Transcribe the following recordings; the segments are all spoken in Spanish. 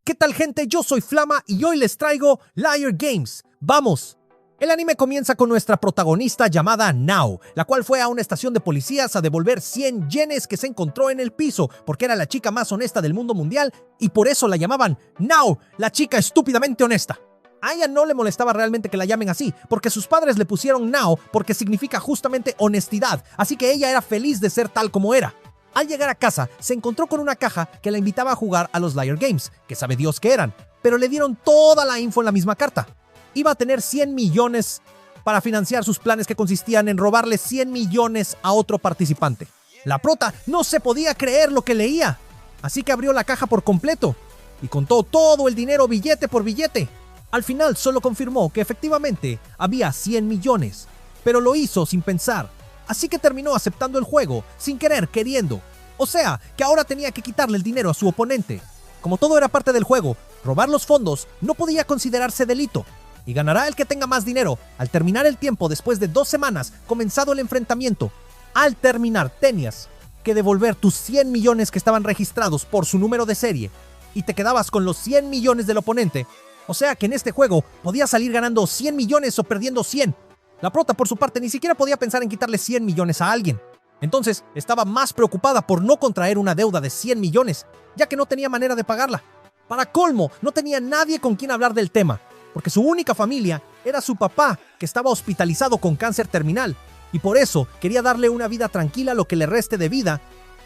¿Qué tal, gente? Yo soy Flama y hoy les traigo Liar Games. ¡Vamos! El anime comienza con nuestra protagonista llamada Nao, la cual fue a una estación de policías a devolver 100 yenes que se encontró en el piso porque era la chica más honesta del mundo mundial y por eso la llamaban Nao, la chica estúpidamente honesta. A ella no le molestaba realmente que la llamen así, porque sus padres le pusieron Nao porque significa justamente honestidad, así que ella era feliz de ser tal como era. Al llegar a casa, se encontró con una caja que la invitaba a jugar a los Liar Games, que sabe Dios qué eran, pero le dieron toda la info en la misma carta. Iba a tener 100 millones para financiar sus planes que consistían en robarle 100 millones a otro participante. La prota no se podía creer lo que leía, así que abrió la caja por completo y contó todo el dinero billete por billete. Al final solo confirmó que efectivamente había 100 millones, pero lo hizo sin pensar. Así que terminó aceptando el juego, sin querer, queriendo. O sea, que ahora tenía que quitarle el dinero a su oponente. Como todo era parte del juego, robar los fondos no podía considerarse delito. Y ganará el que tenga más dinero. Al terminar el tiempo, después de 2 semanas, comenzado el enfrentamiento. Al terminar, tenías que devolver tus 100 millones que estaban registrados por su número de serie. Y te quedabas con los 100 millones del oponente. O sea que en este juego podías salir ganando 100 millones o perdiendo 100. La prota, por su parte, ni siquiera podía pensar en quitarle 100 millones a alguien. Entonces, estaba más preocupada por no contraer una deuda de 100 millones, ya que no tenía manera de pagarla. Para colmo, no tenía nadie con quien hablar del tema, porque su única familia era su papá, que estaba hospitalizado con cáncer terminal, y por eso quería darle una vida tranquila lo que le reste de vida.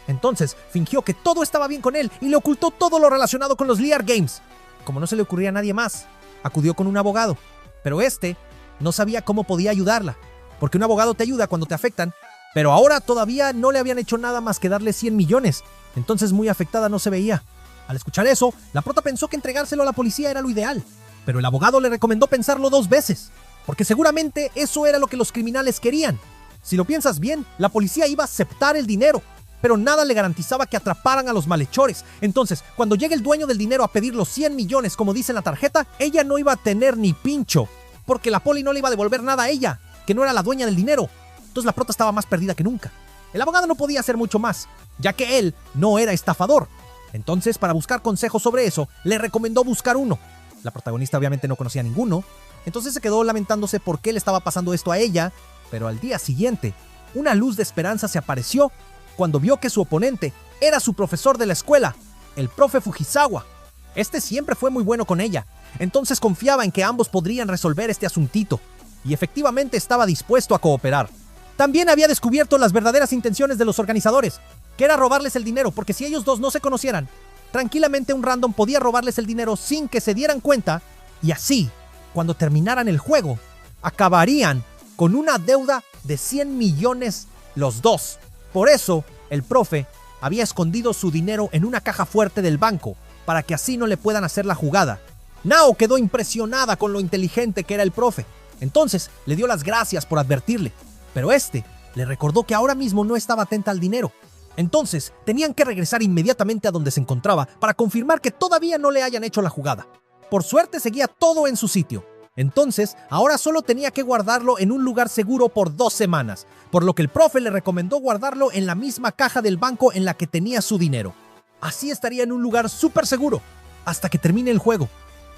Entonces, fingió que todo estaba bien con él y le ocultó todo lo relacionado con los Liar Games. Como no se le ocurría a nadie más, acudió con un abogado, pero este no sabía cómo podía ayudarla, porque un abogado te ayuda cuando te afectan, pero ahora todavía no le habían hecho nada más que darle 100 millones, entonces muy afectada no se veía. Al escuchar eso, la prota pensó que entregárselo a la policía era lo ideal, pero el abogado le recomendó pensarlo 2 veces, porque seguramente eso era lo que los criminales querían. Si lo piensas bien, la policía iba a aceptar el dinero, pero nada le garantizaba que atraparan a los malhechores. Entonces, cuando llegue el dueño del dinero a pedir los 100 millones como dice en la tarjeta, ella no iba a tener ni pincho, porque la poli no le iba a devolver nada a ella, que no era la dueña del dinero. Entonces la prota estaba más perdida que nunca. El abogado no podía hacer mucho más, ya que él no era estafador. Entonces, para buscar consejos sobre eso, le recomendó buscar uno. La protagonista obviamente no conocía ninguno, entonces se quedó lamentándose por qué le estaba pasando esto a ella, pero al día siguiente, una luz de esperanza se apareció cuando vio que su oponente era su profesor de la escuela, el profe Fujisawa. Este siempre fue muy bueno con ella, entonces confiaba en que ambos podrían resolver este asuntito, y efectivamente estaba dispuesto a cooperar. También había descubierto las verdaderas intenciones de los organizadores, que era robarles el dinero, porque si ellos dos no se conocieran, tranquilamente un random podía robarles el dinero sin que se dieran cuenta, y así, cuando terminaran el juego, acabarían con una deuda de 100 millones los dos. Por eso, el profe había escondido su dinero en una caja fuerte del banco, para que así no le puedan hacer la jugada. Nao quedó impresionada con lo inteligente que era el profe. Entonces le dio las gracias por advertirle, pero este le recordó que ahora mismo no estaba atenta al dinero. Entonces tenían que regresar inmediatamente a donde se encontraba para confirmar que todavía no le hayan hecho la jugada. Por suerte seguía todo en su sitio. Entonces ahora solo tenía que guardarlo en un lugar seguro por 2 semanas, por lo que el profe le recomendó guardarlo en la misma caja del banco en la que tenía su dinero. Así estaría en un lugar súper seguro hasta que termine el juego.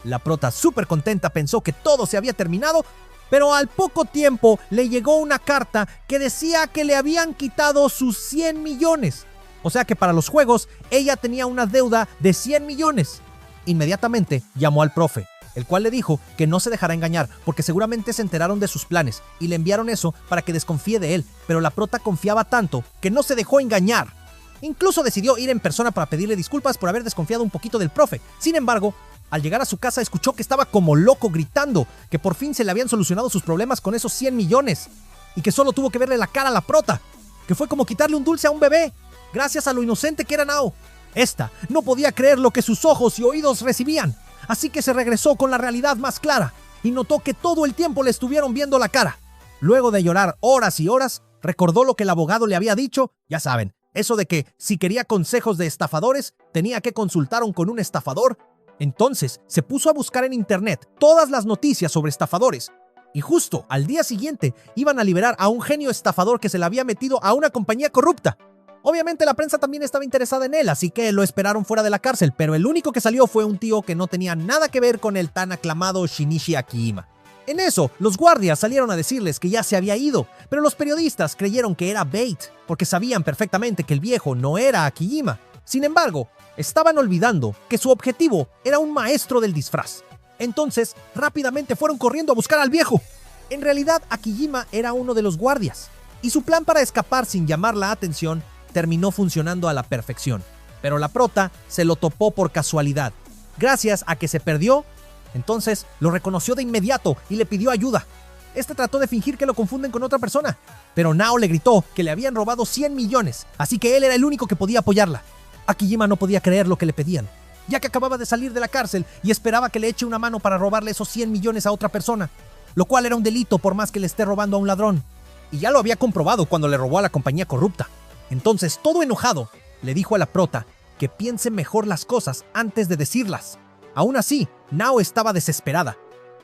La prota, súper contenta, pensó que todo se había terminado, pero al poco tiempo le llegó una carta que decía que le habían quitado sus 100 millones. O sea que para los juegos ella tenía una deuda de 100 millones. Inmediatamente llamó al profe, el cual le dijo que no se dejara engañar porque seguramente se enteraron de sus planes y le enviaron eso para que desconfíe de él, pero la prota confiaba tanto que no se dejó engañar. Incluso decidió ir en persona para pedirle disculpas por haber desconfiado un poquito del profe. Sin embargo, al llegar a su casa escuchó que estaba como loco gritando que por fin se le habían solucionado sus problemas con esos 100 millones y que solo tuvo que verle la cara a la prota, que fue como quitarle un dulce a un bebé, gracias a lo inocente que era Nao. Esta no podía creer lo que sus ojos y oídos recibían, así que se regresó con la realidad más clara y notó que todo el tiempo le estuvieron viendo la cara. Luego de llorar horas y horas, recordó lo que el abogado le había dicho, ya saben, eso de que si quería consejos de estafadores, tenía que consultar con un estafador. Entonces se puso a buscar en internet todas las noticias sobre estafadores y justo al día siguiente iban a liberar a un genio estafador que se le había metido a una compañía corrupta. Obviamente la prensa también estaba interesada en él, así que lo esperaron fuera de la cárcel, pero el único que salió fue un tío que no tenía nada que ver con el tan aclamado Shinichi Akiyama. En eso, los guardias salieron a decirles que ya se había ido, pero los periodistas creyeron que era bait, porque sabían perfectamente que el viejo no era Akiyama. Sin embargo, estaban olvidando que su objetivo era un maestro del disfraz. Entonces, rápidamente fueron corriendo a buscar al viejo. En realidad, Akiyama era uno de los guardias, y su plan para escapar sin llamar la atención terminó funcionando a la perfección. Pero la prota se lo topó por casualidad. Gracias a que se perdió, entonces lo reconoció de inmediato y le pidió ayuda. Este trató de fingir que lo confunden con otra persona, pero Nao le gritó que le habían robado 100 millones, así que él era el único que podía apoyarla. Akiyama no podía creer lo que le pedían, ya que acababa de salir de la cárcel y esperaba que le eche una mano para robarle esos 100 millones a otra persona, lo cual era un delito por más que le esté robando a un ladrón. Y ya lo había comprobado cuando le robó a la compañía corrupta. Entonces, todo enojado, le dijo a la prota que piense mejor las cosas antes de decirlas. Aún así, Nao estaba desesperada.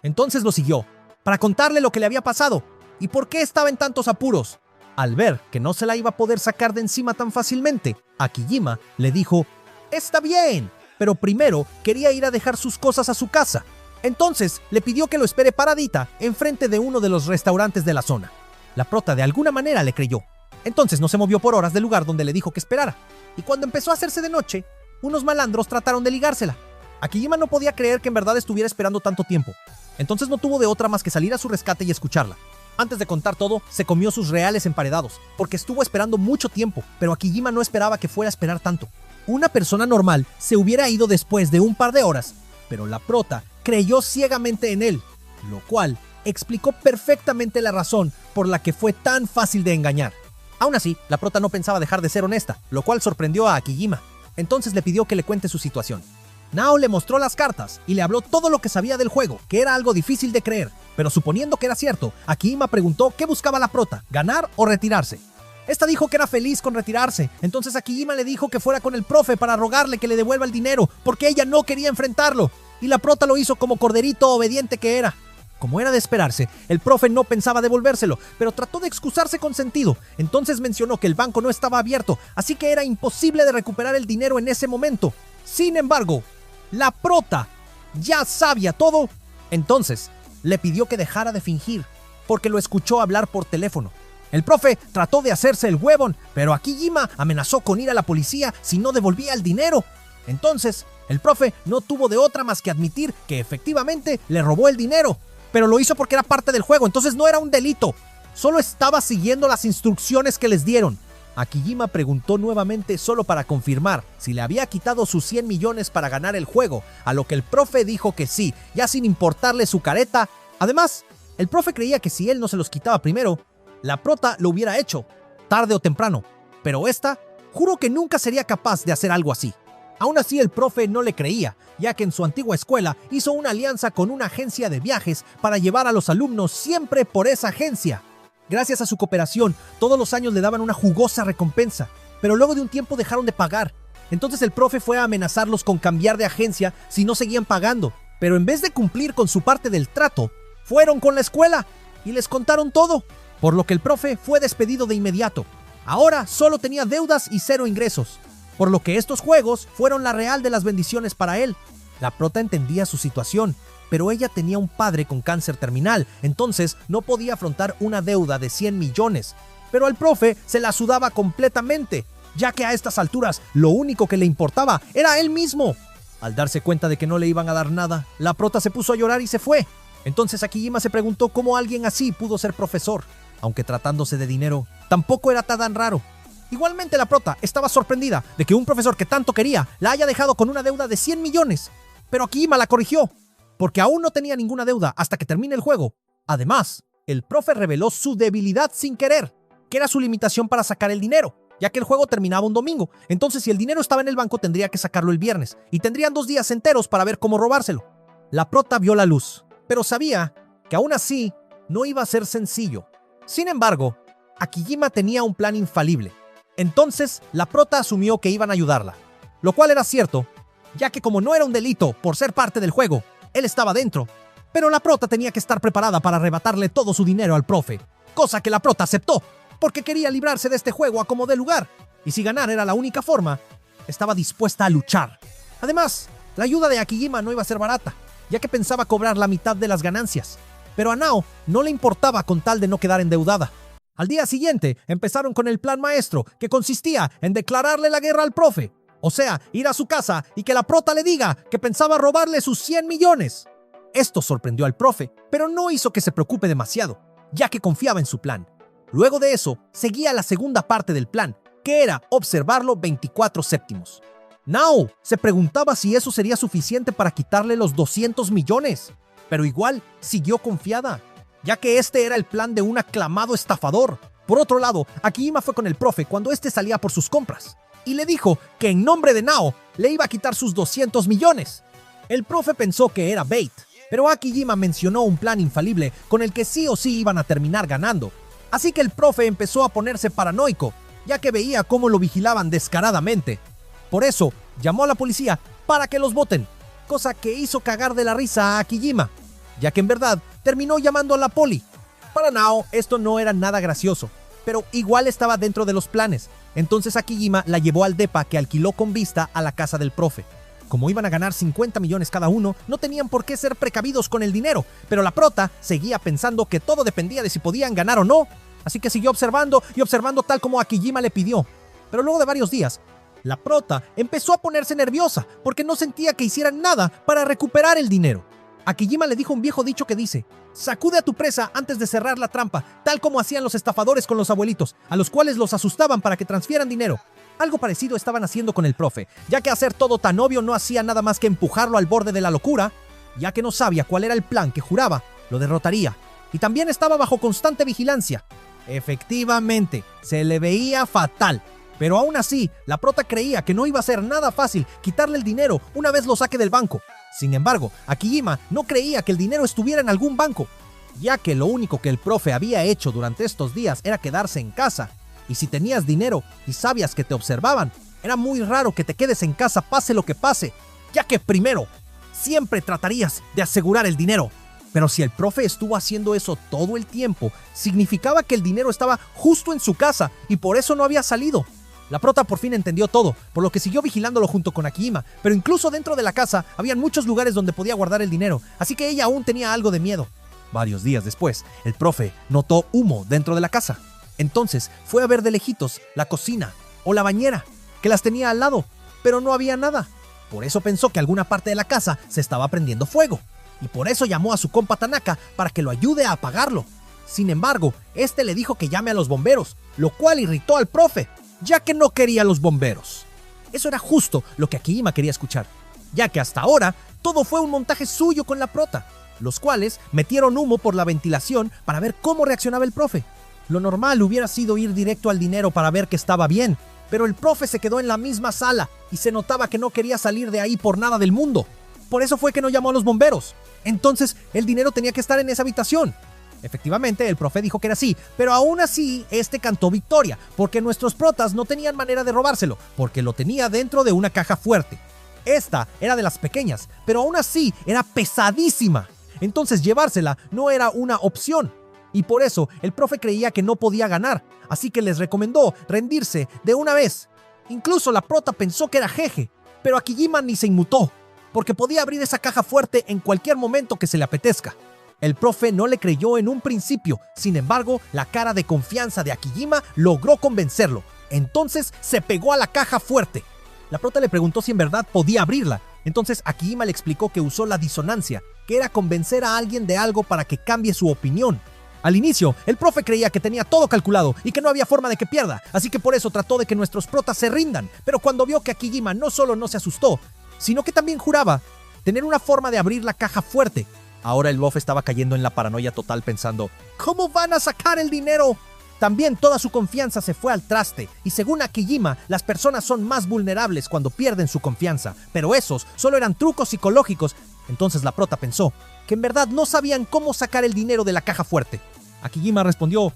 Entonces lo siguió, para contarle lo que le había pasado y por qué estaba en tantos apuros. Al ver que no se la iba a poder sacar de encima tan fácilmente, Akiyama le dijo: «Está bien, pero primero quería ir a dejar sus cosas a su casa». Entonces le pidió que lo espere paradita enfrente de uno de los restaurantes de la zona. La prota de alguna manera le creyó. Entonces no se movió por horas del lugar donde le dijo que esperara. Y cuando empezó a hacerse de noche, unos malandros trataron de ligársela. Akiyama no podía creer que en verdad estuviera esperando tanto tiempo. Entonces no tuvo de otra más que salir a su rescate y escucharla. Antes de contar todo, se comió sus reales emparedados, porque estuvo esperando mucho tiempo, pero Akiyama no esperaba que fuera a esperar tanto. Una persona normal se hubiera ido después de un par de horas, pero la prota creyó ciegamente en él, lo cual explicó perfectamente la razón por la que fue tan fácil de engañar. Aún así, la prota no pensaba dejar de ser honesta, lo cual sorprendió a Akiyama. Entonces le pidió que le cuente su situación. Nao le mostró las cartas y le habló todo lo que sabía del juego, que era algo difícil de creer. Pero suponiendo que era cierto, Akiyama preguntó qué buscaba la prota, ganar o retirarse. Esta dijo que era feliz con retirarse, entonces Akiyama le dijo que fuera con el profe para rogarle que le devuelva el dinero, porque ella no quería enfrentarlo. Y la prota lo hizo como corderito obediente que era. Como era de esperarse, el profe no pensaba devolvérselo, pero trató de excusarse con sentido. Entonces mencionó que el banco no estaba abierto, así que era imposible de recuperar el dinero en ese momento. Sin embargo, la prota ya sabía todo. Entonces, le pidió que dejara de fingir, porque lo escuchó hablar por teléfono. El profe trató de hacerse el huevón, pero Akiyama amenazó con ir a la policía si no devolvía el dinero. Entonces, el profe no tuvo de otra más que admitir que efectivamente le robó el dinero. Pero lo hizo porque era parte del juego, entonces no era un delito. Solo estaba siguiendo las instrucciones que les dieron. Akiyama preguntó nuevamente solo para confirmar si le había quitado sus 100 millones para ganar el juego, a lo que el profe dijo que sí, ya sin importarle su careta. Además, el profe creía que si él no se los quitaba primero, la prota lo hubiera hecho, tarde o temprano. Pero esta juró que nunca sería capaz de hacer algo así. Aún así, el profe no le creía, ya que en su antigua escuela hizo una alianza con una agencia de viajes para llevar a los alumnos siempre por esa agencia. Gracias a su cooperación, todos los años le daban una jugosa recompensa, pero luego de un tiempo dejaron de pagar. Entonces el profe fue a amenazarlos con cambiar de agencia si no seguían pagando, pero en vez de cumplir con su parte del trato, fueron con la escuela y les contaron todo, por lo que el profe fue despedido de inmediato. Ahora solo tenía deudas y 0 ingresos, por lo que estos juegos fueron la real de las bendiciones para él. La prota entendía su situación, pero ella tenía un padre con cáncer terminal, entonces no podía afrontar una deuda de 100 millones. Pero al profe se la sudaba completamente, ya que a estas alturas lo único que le importaba era él mismo. Al darse cuenta de que no le iban a dar nada, la prota se puso a llorar y se fue. Entonces Akiyama se preguntó cómo alguien así pudo ser profesor, aunque tratándose de dinero, tampoco era tan raro. Igualmente la prota estaba sorprendida de que un profesor que tanto quería la haya dejado con una deuda de 100 millones. Pero Akiyama la corrigió, porque aún no tenía ninguna deuda hasta que termine el juego. Además, el profe reveló su debilidad sin querer, que era su limitación para sacar el dinero, ya que el juego terminaba un domingo. Entonces, si el dinero estaba en el banco, tendría que sacarlo el viernes, y tendrían 2 días enteros para ver cómo robárselo. La prota vio la luz, pero sabía que aún así no iba a ser sencillo. Sin embargo, Akiyama tenía un plan infalible. Entonces, la prota asumió que iban a ayudarla, lo cual era cierto, ya que como no era un delito por ser parte del juego, él estaba dentro. Pero la prota tenía que estar preparada para arrebatarle todo su dinero al profe, cosa que la prota aceptó, porque quería librarse de este juego a como dé lugar. y si ganar era la única forma, estaba dispuesta a luchar. Además, la ayuda de Akijima no iba a ser barata, ya que pensaba cobrar la mitad de las ganancias. Pero a Nao no le importaba con tal de no quedar endeudada. Al día siguiente, empezaron con el plan maestro, que consistía en declararle la guerra al profe. O sea, ir a su casa y que la prota le diga que pensaba robarle sus 100 millones. Esto sorprendió al profe, pero no hizo que se preocupe demasiado, ya que confiaba en su plan. Luego de eso, seguía la segunda parte del plan, que era observarlo 24/7. Nao se preguntaba si eso sería suficiente para quitarle los 200 millones, pero igual siguió confiada, ya que este era el plan de un aclamado estafador. Por otro lado, Akijima fue con el profe cuando este salía por sus compras, y le dijo que en nombre de Nao le iba a quitar sus 200 millones. El profe pensó que era bait, pero Akijima mencionó un plan infalible con el que sí o sí iban a terminar ganando. Así que el profe empezó a ponerse paranoico, ya que veía cómo lo vigilaban descaradamente. Por eso, llamó a la policía para que los boten, cosa que hizo cagar de la risa a Akijima, ya que en verdad terminó llamando a la poli. Para Nao esto no era nada gracioso, pero igual estaba dentro de los planes. Entonces Akijima la llevó al depa que alquiló con vista a la casa del profe. Como iban a ganar 50 millones cada uno, no tenían por qué ser precavidos con el dinero, pero la prota seguía pensando que todo dependía de si podían ganar o no, así que siguió observando y observando tal como Akijima le pidió. Pero luego de varios días, la prota empezó a ponerse nerviosa porque no sentía que hicieran nada para recuperar el dinero. Akijima le dijo un viejo dicho que dice: sacude a tu presa antes de cerrar la trampa, tal como hacían los estafadores con los abuelitos, a los cuales los asustaban para que transfieran dinero. Algo parecido estaban haciendo con el profe, ya que hacer todo tan obvio no hacía nada más que empujarlo al borde de la locura, ya que no sabía cuál era el plan que juraba lo derrotaría. Y también estaba bajo constante vigilancia. Efectivamente, se le veía fatal. Pero aún así, la prota creía que no iba a ser nada fácil quitarle el dinero una vez lo saque del banco. Sin embargo, Akijima no creía que el dinero estuviera en algún banco, ya que lo único que el profe había hecho durante estos días era quedarse en casa. Y si tenías dinero y sabías que te observaban, era muy raro que te quedes en casa pase lo que pase, ya que primero, siempre tratarías de asegurar el dinero. Pero si el profe estuvo haciendo eso todo el tiempo, significaba que el dinero estaba justo en su casa y por eso no había salido. La prota por fin entendió todo, por lo que siguió vigilándolo junto con Akijima, pero incluso dentro de la casa habían muchos lugares donde podía guardar el dinero, así que ella aún tenía algo de miedo. Varios días después, el profe notó humo dentro de la casa. Entonces fue a ver de lejitos la cocina o la bañera, que las tenía al lado, pero no había nada. Por eso pensó que alguna parte de la casa se estaba prendiendo fuego, y por eso llamó a su compa Tanaka para que lo ayude a apagarlo. Sin embargo, este le dijo que llame a los bomberos, lo cual irritó al profe, ya que no quería a los bomberos. Eso era justo lo que Akijima quería escuchar, ya que hasta ahora todo fue un montaje suyo con la prota, los cuales metieron humo por la ventilación para ver cómo reaccionaba el profe. Lo normal hubiera sido ir directo al dinero para ver que estaba bien, pero el profe se quedó en la misma sala y se notaba que no quería salir de ahí por nada del mundo. Por eso fue que no llamó a los bomberos. Entonces, el dinero tenía que estar en esa habitación. Efectivamente, el profe dijo que era así, pero aún así, este cantó victoria, porque nuestros protas no tenían manera de robárselo, porque lo tenía dentro de una caja fuerte. Esta era de las pequeñas, pero aún así era pesadísima. Entonces llevársela no era una opción. Y por eso, el profe creía que no podía ganar, así que les recomendó rendirse de una vez. Incluso la prota pensó que era jeje, pero Akijima ni se inmutó, porque podía abrir esa caja fuerte en cualquier momento que se le apetezca. El profe no le creyó en un principio, sin embargo, la cara de confianza de Akijima logró convencerlo. Entonces se pegó a la caja fuerte. La prota le preguntó si en verdad podía abrirla. Entonces Akijima le explicó que usó la disonancia, que era convencer a alguien de algo para que cambie su opinión. Al inicio, el profe creía que tenía todo calculado y que no había forma de que pierda, así que por eso trató de que nuestros protas se rindan. Pero cuando vio que Akijima no solo no se asustó, sino que también juraba tener una forma de abrir la caja fuerte, ahora el bofe estaba cayendo en la paranoia total pensando, ¿cómo van a sacar el dinero? También toda su confianza se fue al traste, y según Akijima, las personas son más vulnerables cuando pierden su confianza, pero esos solo eran trucos psicológicos. Entonces la prota pensó que en verdad no sabían cómo sacar el dinero de la caja fuerte. Akijima respondió,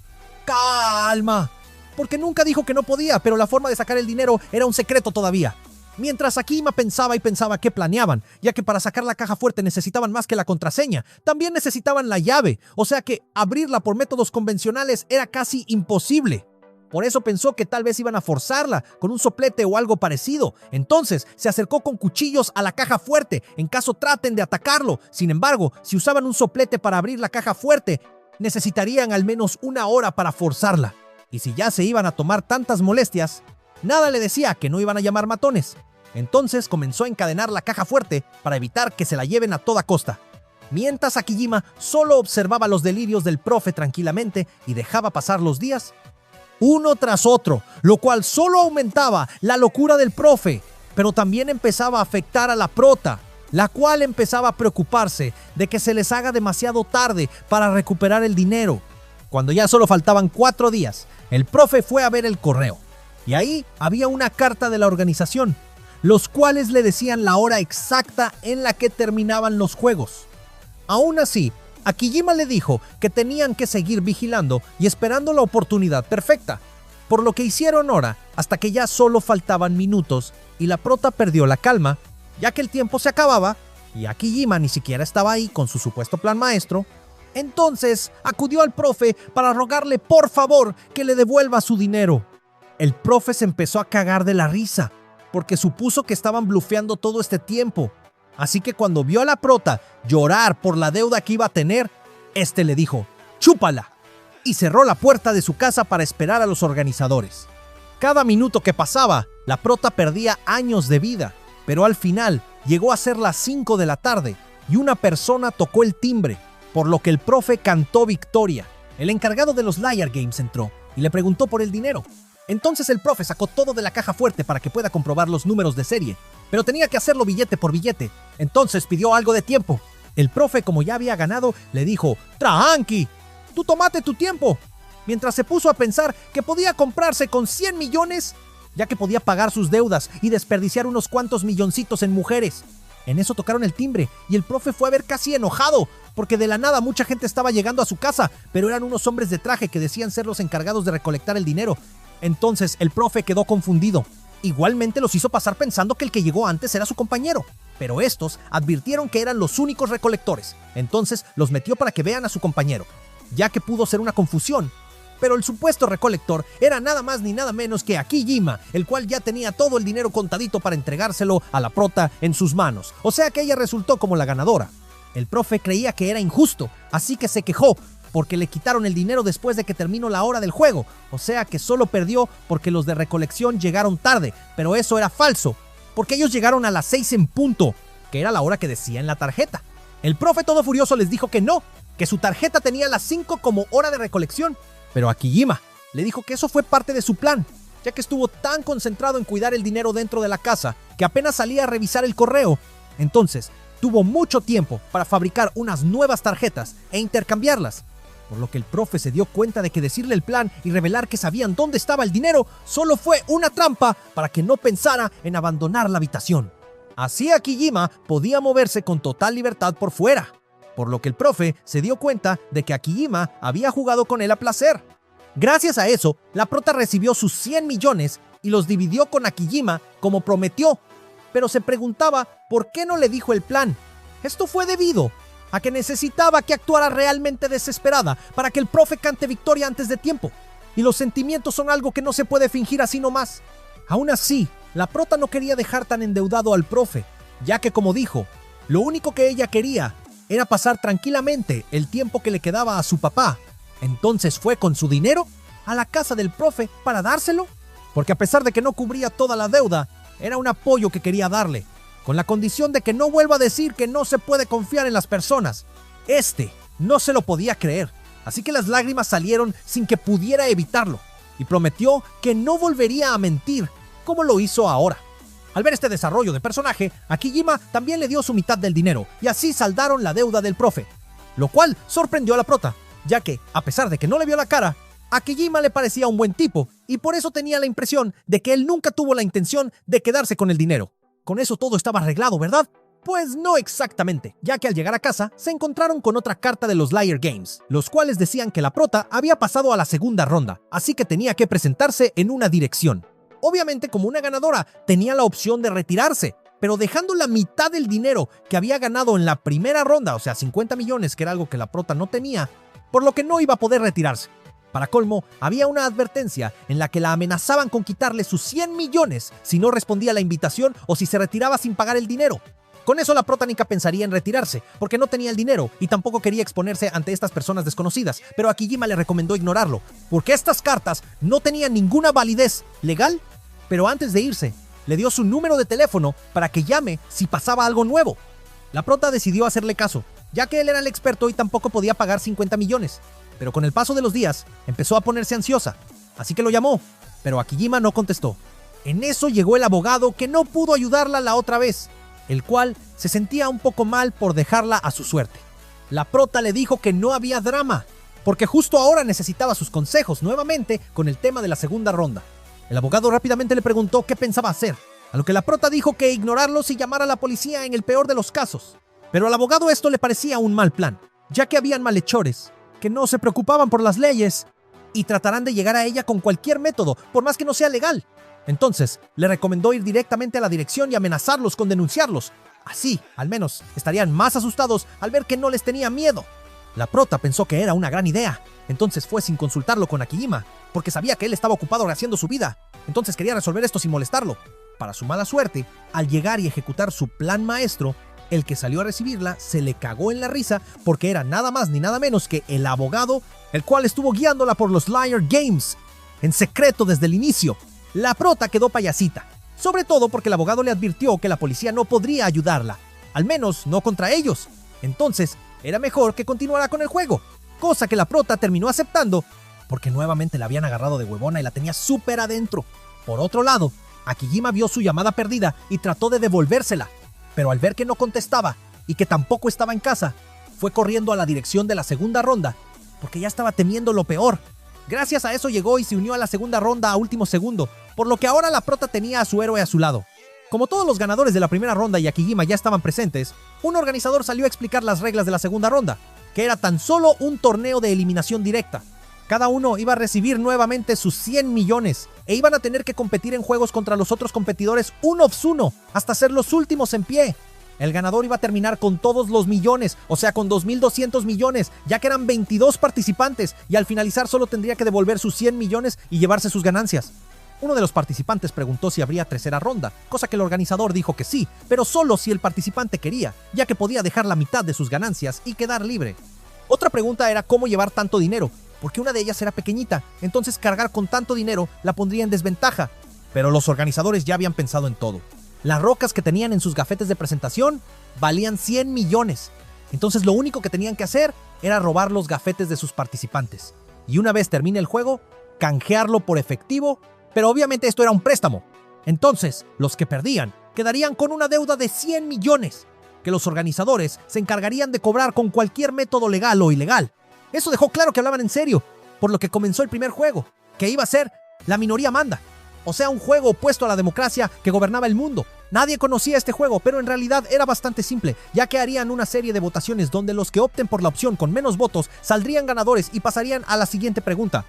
calma, porque nunca dijo que no podía, pero la forma de sacar el dinero era un secreto todavía. Mientras Akijima pensaba y pensaba qué planeaban, ya que para sacar la caja fuerte necesitaban más que la contraseña, también necesitaban la llave, o sea que abrirla por métodos convencionales era casi imposible. Por eso pensó que tal vez iban a forzarla con un soplete o algo parecido. Entonces se acercó con cuchillos a la caja fuerte en caso traten de atacarlo. Sin embargo, si usaban un soplete para abrir la caja fuerte, necesitarían al menos 1 hora para forzarla. Y si ya se iban a tomar tantas molestias, nada le decía que no iban a llamar matones. Entonces comenzó a encadenar la caja fuerte para evitar que se la lleven a toda costa. Mientras Akiyima solo observaba los delirios del profe tranquilamente y dejaba pasar los días, uno tras otro, lo cual solo aumentaba la locura del profe, pero también empezaba a afectar a la prota, la cual empezaba a preocuparse de que se les haga demasiado tarde para recuperar el dinero. Cuando ya solo faltaban 4 días, el profe fue a ver el correo, y ahí había una carta de la organización, los cuales le decían la hora exacta en la que terminaban los juegos. Aún así, Akiyima le dijo que tenían que seguir vigilando y esperando la oportunidad perfecta, por lo que hicieron hora hasta que ya solo faltaban minutos y la prota perdió la calma, ya que el tiempo se acababa y Akiyima ni siquiera estaba ahí con su supuesto plan maestro. Entonces acudió al profe para rogarle por favor que le devuelva su dinero. El profe se empezó a cagar de la risa, porque supuso que estaban blufeando todo este tiempo. Así que cuando vio a la prota llorar por la deuda que iba a tener, este le dijo, ¡chúpala! Y cerró la puerta de su casa para esperar a los organizadores. Cada minuto que pasaba, la prota perdía años de vida, pero al final llegó a ser las 5 de la tarde y una persona tocó el timbre, por lo que el profe cantó victoria. El encargado de los Liar Games entró y le preguntó por el dinero. Entonces el profe sacó todo de la caja fuerte para que pueda comprobar los números de serie, pero tenía que hacerlo billete por billete. Entonces pidió algo de tiempo. El profe, como ya había ganado, le dijo, «Tranqui, tú tomate tu tiempo», mientras se puso a pensar que podía comprarse con 100 millones, ya que podía pagar sus deudas y desperdiciar unos cuantos milloncitos en mujeres. En eso tocaron el timbre y el profe fue a ver casi enojado, porque de la nada mucha gente estaba llegando a su casa, pero eran unos hombres de traje que decían ser los encargados de recolectar el dinero. Entonces el profe quedó confundido. Igualmente los hizo pasar pensando que el que llegó antes era su compañero, pero estos advirtieron que eran los únicos recolectores. Entonces los metió para que vean a su compañero, ya que pudo ser una confusión. Pero el supuesto recolector era nada más ni nada menos que Akiyima, el cual ya tenía todo el dinero contadito para entregárselo a la prota en sus manos. O sea que ella resultó como la ganadora. El profe creía que era injusto, así que se quejó porque le quitaron el dinero después de que terminó la hora del juego. O sea que solo perdió porque los de recolección llegaron tarde, pero eso era falso, porque ellos llegaron a las 6 en punto, que era la hora que decía en la tarjeta. El profe todo furioso les dijo que no, que su tarjeta tenía las 5 como hora de recolección, pero Akiyima le dijo que eso fue parte de su plan, ya que estuvo tan concentrado en cuidar el dinero dentro de la casa que apenas salía a revisar el correo. Entonces tuvo mucho tiempo para fabricar unas nuevas tarjetas e intercambiarlas, por lo que el profe se dio cuenta de que decirle el plan y revelar que sabían dónde estaba el dinero solo fue una trampa para que no pensara en abandonar la habitación. Así Akiyima podía moverse con total libertad por fuera, por lo que el profe se dio cuenta de que Akiyima había jugado con él a placer. Gracias a eso, la prota recibió sus 100 millones y los dividió con Akiyima como prometió, pero se preguntaba por qué no le dijo el plan. Esto fue debido a que necesitaba que actuara realmente desesperada para que el profe cante victoria antes de tiempo. Y los sentimientos son algo que no se puede fingir así nomás. Aún así, la prota no quería dejar tan endeudado al profe, ya que como dijo, lo único que ella quería era pasar tranquilamente el tiempo que le quedaba a su papá. Entonces fue con su dinero a la casa del profe para dárselo, porque a pesar de que no cubría toda la deuda, era un apoyo que quería darle, con la condición de que no vuelva a decir que no se puede confiar en las personas. Este no se lo podía creer, así que las lágrimas salieron sin que pudiera evitarlo, y prometió que no volvería a mentir como lo hizo ahora. Al ver este desarrollo de personaje, Akiyima también le dio su mitad del dinero, y así saldaron la deuda del profe, lo cual sorprendió a la prota, ya que, a pesar de que no le vio la cara, Akiyima le parecía un buen tipo, y por eso tenía la impresión de que él nunca tuvo la intención de quedarse con el dinero. Con eso todo estaba arreglado, ¿verdad? Pues no exactamente, ya que al llegar a casa se encontraron con otra carta de los Liar Games, los cuales decían que la prota había pasado a la segunda ronda, así que tenía que presentarse en una dirección. Obviamente, como una ganadora, tenía la opción de retirarse, pero dejando la mitad del dinero que había ganado en la primera ronda, o sea 50 millones, que era algo que la prota no tenía, por lo que no iba a poder retirarse. Para colmo, había una advertencia en la que la amenazaban con quitarle sus 100 millones si no respondía a la invitación o si se retiraba sin pagar el dinero. Con eso la protanica pensaría en retirarse, porque no tenía el dinero y tampoco quería exponerse ante estas personas desconocidas, pero Akijima le recomendó ignorarlo, porque estas cartas no tenían ninguna validez legal. Pero antes de irse, le dio su número de teléfono para que llame si pasaba algo nuevo. La prota decidió hacerle caso, ya que él era el experto y tampoco podía pagar 50 millones. Pero con el paso de los días, empezó a ponerse ansiosa, así que lo llamó, pero Akijima no contestó. En eso llegó el abogado que no pudo ayudarla la otra vez, el cual se sentía un poco mal por dejarla a su suerte. La prota le dijo que no había drama, porque justo ahora necesitaba sus consejos nuevamente con el tema de la segunda ronda. El abogado rápidamente le preguntó qué pensaba hacer, a lo que la prota dijo que ignorarlos y llamar a la policía en el peor de los casos. Pero al abogado esto le parecía un mal plan, ya que habían malhechores que no se preocupaban por las leyes y tratarán de llegar a ella con cualquier método, por más que no sea legal. Entonces, le recomendó ir directamente a la dirección y amenazarlos con denunciarlos. Así, al menos, estarían más asustados al ver que no les tenía miedo. La prota pensó que era una gran idea, entonces fue sin consultarlo con Akijima, porque sabía que él estaba ocupado rehaciendo su vida. Entonces quería resolver esto sin molestarlo. Para su mala suerte, al llegar y ejecutar su plan maestro, el que salió a recibirla se le cagó en la risa porque era nada más ni nada menos que el abogado, el cual estuvo guiándola por los Liar Games, en secreto desde el inicio. La prota quedó payasita, sobre todo porque el abogado le advirtió que la policía no podría ayudarla, al menos no contra ellos. Entonces, era mejor que continuara con el juego, cosa que la prota terminó aceptando porque nuevamente la habían agarrado de huevona y la tenía súper adentro. Por otro lado, Akijima vio su llamada perdida y trató de devolvérsela, pero al ver que no contestaba y que tampoco estaba en casa, fue corriendo a la dirección de la segunda ronda, porque ya estaba temiendo lo peor. Gracias a eso llegó y se unió a la segunda ronda a último segundo, por lo que ahora la prota tenía a su héroe a su lado. Como todos los ganadores de la primera ronda y Akijima ya estaban presentes, un organizador salió a explicar las reglas de la segunda ronda, que era tan solo un torneo de eliminación directa. Cada uno iba a recibir nuevamente sus 100 millones e iban a tener que competir en juegos contra los otros competidores uno vs uno hasta ser los últimos en pie. El ganador iba a terminar con todos los millones, o sea con 2.200 millones, ya que eran 22 participantes y al finalizar solo tendría que devolver sus 100 millones y llevarse sus ganancias. Uno de los participantes preguntó si habría tercera ronda, cosa que el organizador dijo que sí, pero solo si el participante quería, ya que podía dejar la mitad de sus ganancias y quedar libre. Otra pregunta era cómo llevar tanto dinero, porque una de ellas era pequeñita, entonces cargar con tanto dinero la pondría en desventaja. Pero los organizadores ya habían pensado en todo. Las rocas que tenían en sus gafetes de presentación valían 100 millones, entonces lo único que tenían que hacer era robar los gafetes de sus participantes. Y una vez termine el juego, canjearlo por efectivo, pero obviamente esto era un préstamo. Entonces, los que perdían quedarían con una deuda de 100 millones, que los organizadores se encargarían de cobrar con cualquier método legal o ilegal. Eso dejó claro que hablaban en serio, por lo que comenzó el primer juego, que iba a ser La minoría manda, o sea, un juego opuesto a la democracia que gobernaba el mundo. Nadie conocía este juego, pero en realidad era bastante simple, ya que harían una serie de votaciones donde los que opten por la opción con menos votos saldrían ganadores y pasarían a la siguiente pregunta.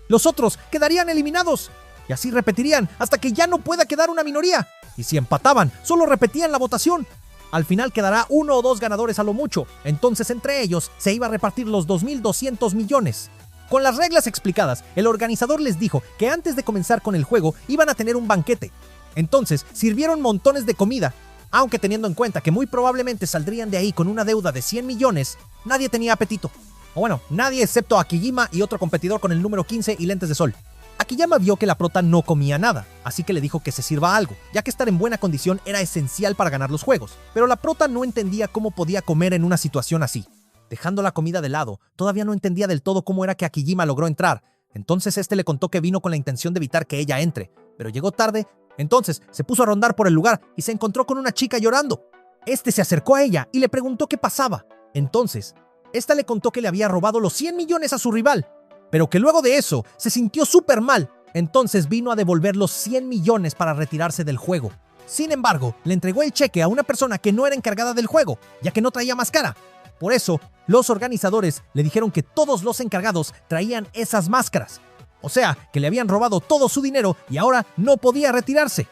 Los otros quedarían eliminados, y así repetirían hasta que ya no pueda quedar una minoría. Y si empataban, solo repetían la votación. Al final quedará uno o dos ganadores a lo mucho, entonces entre ellos se iba a repartir los 2.200 millones. Con las reglas explicadas, el organizador les dijo que antes de comenzar con el juego iban a tener un banquete. Entonces sirvieron montones de comida, aunque teniendo en cuenta que muy probablemente saldrían de ahí con una deuda de 100 millones, nadie tenía apetito. O bueno, nadie excepto Akijima y otro competidor con el número 15 y lentes de sol. Akijima vio que la prota no comía nada, así que le dijo que se sirva algo, ya que estar en buena condición era esencial para ganar los juegos. Pero la prota no entendía cómo podía comer en una situación así. Dejando la comida de lado, todavía no entendía del todo cómo era que Akijima logró entrar. Entonces este le contó que vino con la intención de evitar que ella entre, pero llegó tarde. Entonces se puso a rondar por el lugar y se encontró con una chica llorando. Este se acercó a ella y le preguntó qué pasaba. Entonces, esta le contó que le había robado los 100 millones a su rival, pero que luego de eso se sintió súper mal. Entonces vino a devolver los 100 millones para retirarse del juego. Sin embargo, le entregó el cheque a una persona que no era encargada del juego, ya que no traía máscara. Por eso, los organizadores le dijeron que todos los encargados traían esas máscaras. O sea, que le habían robado todo su dinero y ahora no podía retirarse.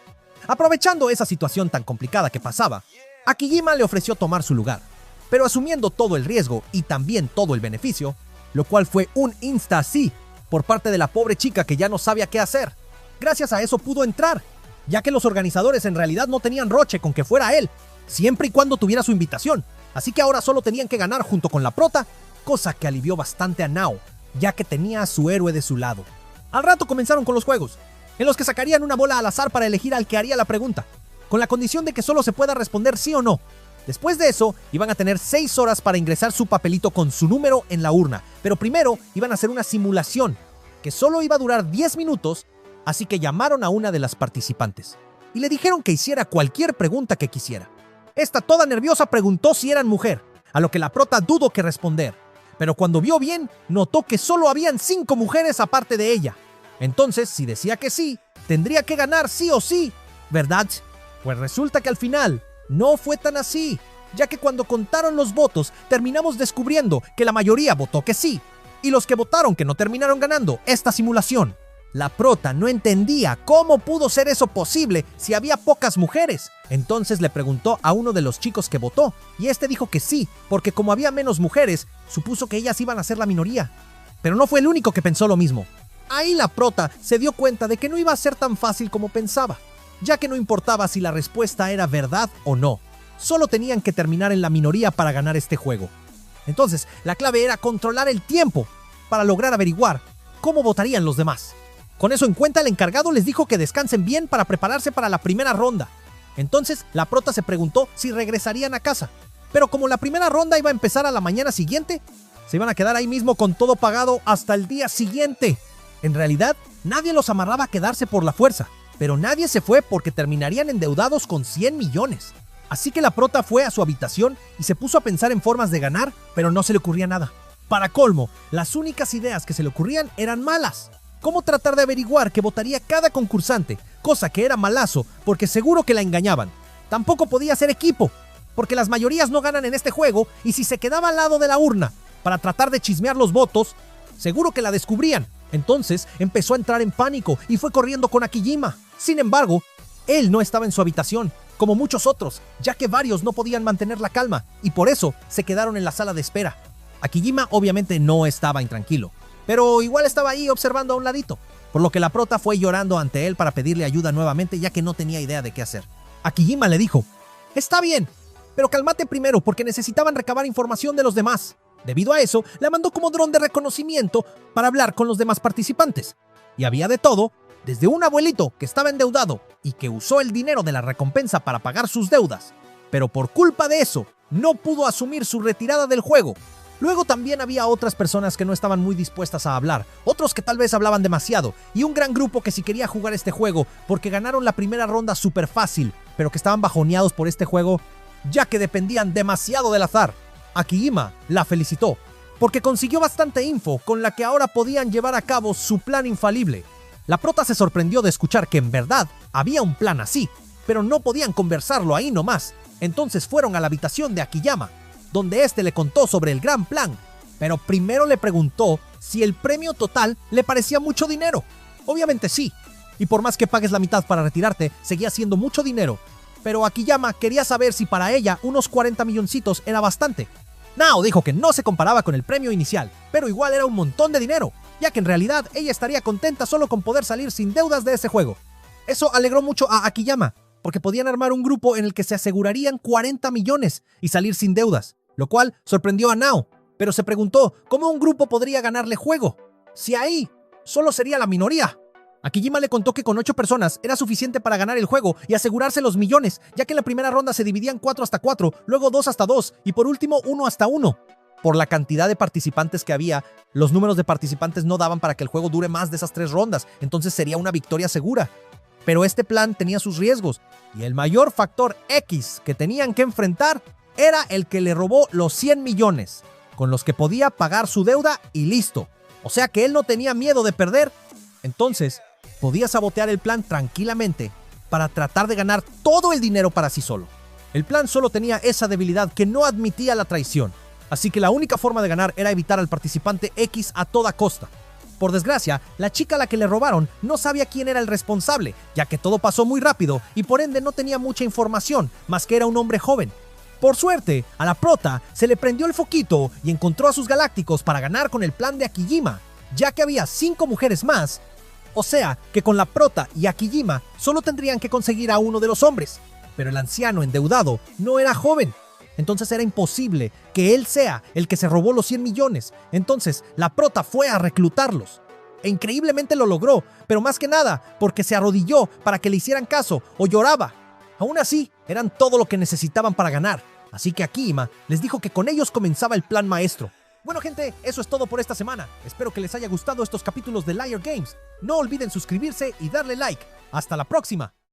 Aprovechando esa situación tan complicada que pasaba, Akijima le ofreció tomar su lugar, pero asumiendo todo el riesgo y también todo el beneficio, lo cual fue un insta sí. por parte de la pobre chica que ya no sabía qué hacer. Gracias a eso pudo entrar, ya que los organizadores en realidad no tenían roche con que fuera él, siempre y cuando tuviera su invitación. Así que ahora solo tenían que ganar junto con la prota, cosa que alivió bastante a Nao, ya que tenía a su héroe de su lado. Al rato comenzaron con los juegos, en los que sacarían una bola al azar para elegir al que haría la pregunta, con la condición de que solo se pueda responder sí o no. Después de eso, iban a tener 6 horas para ingresar su papelito con su número en la urna, pero primero iban a hacer una simulación, que solo iba a durar 10 minutos, así que llamaron a una de las participantes, y le dijeron que hiciera cualquier pregunta que quisiera. Esta, toda nerviosa, preguntó si eran mujer, a lo que la prota dudó que responder, pero cuando vio bien, notó que solo habían 5 mujeres aparte de ella. Entonces, si decía que sí, tendría que ganar sí o sí, ¿verdad? Pues resulta que al final no fue tan así, ya que cuando contaron los votos, terminamos descubriendo que la mayoría votó que sí, y los que votaron que no terminaron ganando esta simulación. La prota no entendía cómo pudo ser eso posible si había pocas mujeres. Entonces le preguntó a uno de los chicos que votó, y este dijo que sí, porque como había menos mujeres, supuso que ellas iban a ser la minoría. Pero no fue el único que pensó lo mismo. Ahí la prota se dio cuenta de que no iba a ser tan fácil como pensaba, ya que no importaba si la respuesta era verdad o no. Solo tenían que terminar en la minoría para ganar este juego. Entonces, la clave era controlar el tiempo para lograr averiguar cómo votarían los demás. Con eso en cuenta, el encargado les dijo que descansen bien para prepararse para la primera ronda. Entonces, la prota se preguntó si regresarían a casa. Pero como la primera ronda iba a empezar a la mañana siguiente, se iban a quedar ahí mismo con todo pagado hasta el día siguiente. En realidad, nadie los amarraba a quedarse por la fuerza, pero nadie se fue porque terminarían endeudados con 100 millones. Así que la prota fue a su habitación y se puso a pensar en formas de ganar, pero no se le ocurría nada. Para colmo, las únicas ideas que se le ocurrían eran malas. Cómo tratar de averiguar qué votaría cada concursante, cosa que era malazo porque seguro que la engañaban. Tampoco podía ser equipo, porque las mayorías no ganan en este juego, y si se quedaba al lado de la urna para tratar de chismear los votos, seguro que la descubrían. Entonces empezó a entrar en pánico y fue corriendo con Akijima. Sin embargo, él no estaba en su habitación, como muchos otros, ya que varios no podían mantener la calma y por eso se quedaron en la sala de espera. Akijima obviamente no estaba intranquilo, pero igual estaba ahí observando a un ladito, por lo que la prota fue llorando ante él para pedirle ayuda nuevamente, ya que no tenía idea de qué hacer. Akijima le dijo: «Está bien, pero cálmate primero porque necesitaban recabar información de los demás». Debido a eso, la mandó como dron de reconocimiento para hablar con los demás participantes. Y había de todo, desde un abuelito que estaba endeudado y que usó el dinero de la recompensa para pagar sus deudas, pero por culpa de eso, no pudo asumir su retirada del juego. Luego también había otras personas que no estaban muy dispuestas a hablar, otros que tal vez hablaban demasiado, y un gran grupo que sí quería jugar este juego porque ganaron la primera ronda súper fácil, pero que estaban bajoneados por este juego ya que dependían demasiado del azar. Akijima la felicitó porque consiguió bastante info con la que ahora podían llevar a cabo su plan infalible. La prota se sorprendió de escuchar que en verdad había un plan así, pero no podían conversarlo ahí nomás. Entonces fueron a la habitación de Akiyama, donde este le contó sobre el gran plan, pero primero le preguntó si el premio total le parecía mucho dinero. Obviamente sí, y por más que pagues la mitad para retirarte, seguía siendo mucho dinero, pero Akiyama quería saber si para ella unos 40 milloncitos era bastante. Nao dijo que no se comparaba con el premio inicial, pero igual era un montón de dinero, ya que en realidad ella estaría contenta solo con poder salir sin deudas de ese juego. Eso alegró mucho a Akiyama, porque podían armar un grupo en el que se asegurarían 40 millones y salir sin deudas, lo cual sorprendió a Nao, pero se preguntó cómo un grupo podría ganarle juego, si ahí solo sería la minoría. Akijima le contó que con 8 personas era suficiente para ganar el juego y asegurarse los millones, ya que en la primera ronda se dividían 4 hasta 4, luego 2 hasta 2 y por último 1 hasta 1. Por la cantidad de participantes que había, los números de participantes no daban para que el juego dure más de esas 3 rondas, entonces sería una victoria segura. Pero este plan tenía sus riesgos, y el mayor factor X que tenían que enfrentar era el que le robó los 100 millones, con los que podía pagar su deuda y listo. O sea que él no tenía miedo de perder, entonces podía sabotear el plan tranquilamente para tratar de ganar todo el dinero para sí solo. El plan solo tenía esa debilidad que no admitía la traición, así que la única forma de ganar era evitar al participante X a toda costa. Por desgracia, la chica a la que le robaron no sabía quién era el responsable, ya que todo pasó muy rápido y por ende no tenía mucha información, más que era un hombre joven. Por suerte, a la prota se le prendió el foquito y encontró a sus galácticos para ganar con el plan de Akijima. ya que había 5 mujeres más. O sea, que con la prota y Akijima solo tendrían que conseguir a uno de los hombres. Pero el anciano endeudado no era joven. Entonces era imposible que él sea el que se robó los 100 millones. Entonces la prota fue a reclutarlos. E increíblemente lo logró, pero más que nada porque se arrodilló para que le hicieran caso o lloraba. Aún así, eran todo lo que necesitaban para ganar. Así que Akijima les dijo que con ellos comenzaba el plan maestro. Bueno gente, eso es todo por esta semana. Espero que les haya gustado estos capítulos de Liar Games. No olviden suscribirse y darle like. ¡Hasta la próxima!